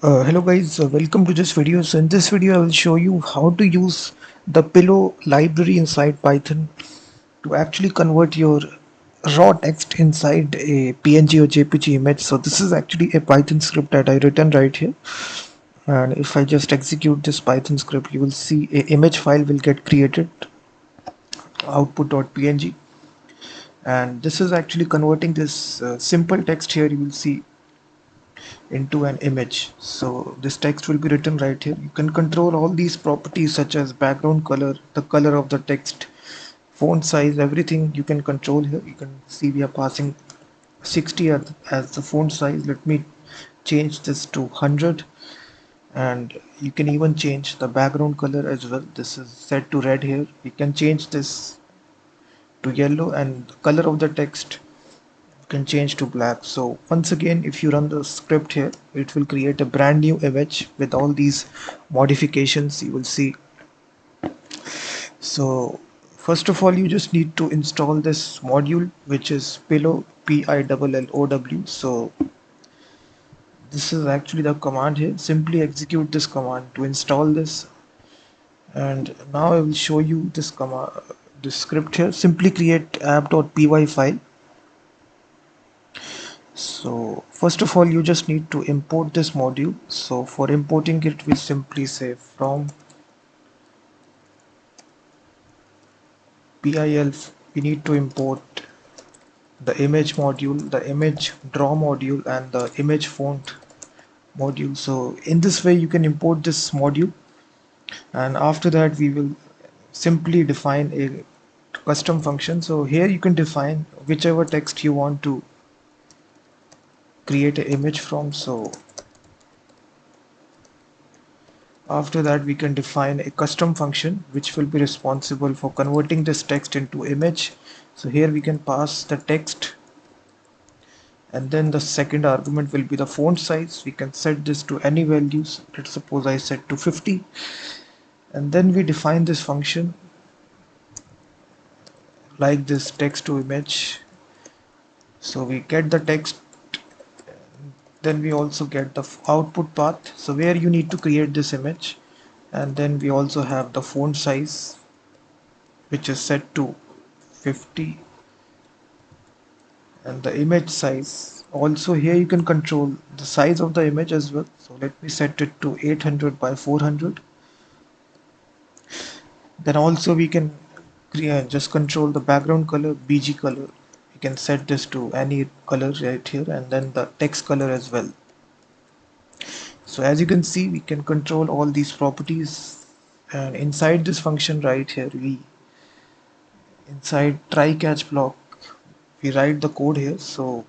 Hello guys, welcome to this video. So in this video I will show you how to use the pillow library inside Python to actually convert your raw text inside a PNG or JPG image. So this is actually a Python script that I written right here, and if I just execute this Python script you will see a image file will get created, output.png, and this is actually converting this simple text here you will see into an image. So this text will be written right here. You can control all these properties such as background color, the color of the text, font size, everything you can control here. You can see we are passing 60 as the font size. Let me change this to 100, and you can even change the background color as well. This is set to red here. You can change this to yellow, and the color of the text can change to black. So once again, if you run the script here, it will create a brand new image with all these modifications you will see. So first of all, you just need to install this module, which is pillow, pillow. So this is actually the command here. Simply execute this command to install this. And now I will show you this command, this script here. Simply create app.py file. So first of all, you just need to import this module. So for importing it, we simply say from pil, we need to import the image module, the image draw module, and the image font module. So in this way, you can import this module, and after that, we will simply define a custom function. So here you can define whichever text you want to create an image from. So after that, we can define a custom function which will be responsible for converting this text into image. So here we can pass the text, and then the second argument will be the font size. We can set this to any values. Let's suppose I set to 50, and then we define this function like this text to image. So we get the text, then we also get the output path, so where you need to create this image, and then we also have the font size which is set to 50, and the image size also. Here you can control the size of the image as well. So let me set it to 800 by 400. Then also we can just control the background color, BG color. We can set this to any color right here, and then the text color as well. So as you can see, we can control all these properties, and inside this function right here, we inside try catch block, we write the code here. So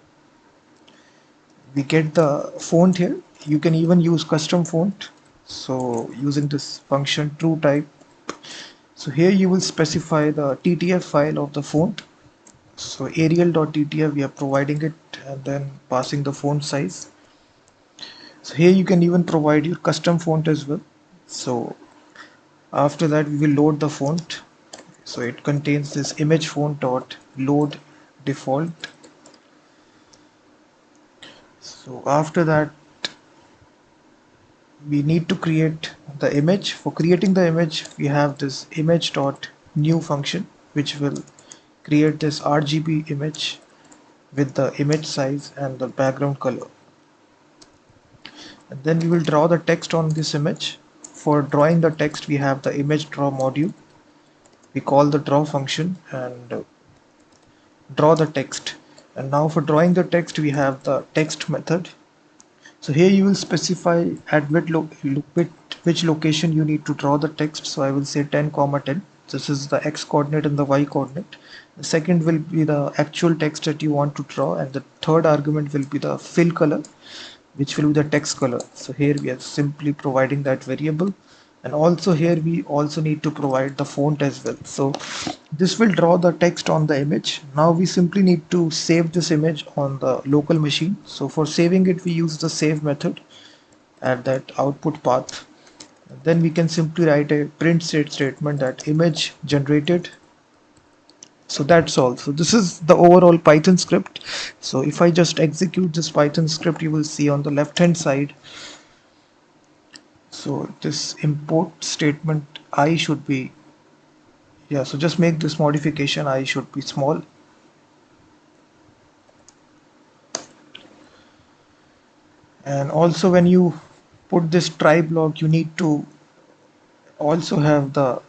we get the font here. You can even use custom font, so using this function true type. So here you will specify the TTF file of the font. So arial.ttf, we are providing it, and then passing the font size. So here you can even provide your custom font as well. So after that, we will load the font. So it contains this image font dot load default. So after that, we need to create the image. For creating the image, we have this image dot new function which will create this RGB image with the image size and the background color, and then we will draw the text on this image. For drawing the text, we have the image draw module. We call the draw function and draw the text. And now for drawing the text, we have the text method. So here you will specify at which location you need to draw the text. So I will say 10, 10. This is the x coordinate and the y coordinate. The second will be the actual text that you want to draw, and the third argument will be the fill color, which will be the text color. So here we are simply providing that variable, and also here we also need to provide the font as well. So this will draw the text on the image. Now we simply need to save this image on the local machine. So for saving it, we use the save method at that output path. And then we can simply write a print statement that image generated. So that's all. So this is the overall Python script. So if I just execute this Python script, you will see on the left hand side So this import statement I should be, yeah, so just make this modification, I should be small. And also when you put this try block, you need to also have the,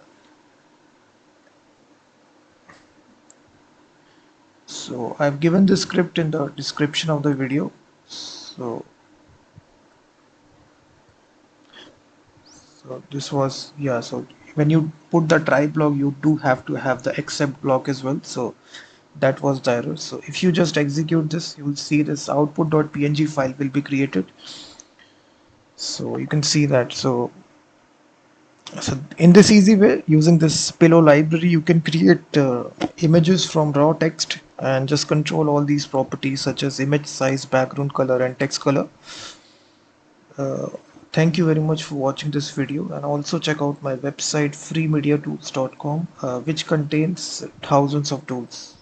so I've given the script in the description of the video. So this was, yeah, so when you put the try block, you do have to have the except block as well. So that was the error. So if you just execute this, you will see this output.png file will be created. So you can see that. So in this easy way, using this pillow library, you can create images from raw text and just control all these properties such as image size, background color, and text color. Uh, Thank you very much for watching this video, and also check out my website freemediatools.com, which contains thousands of tools.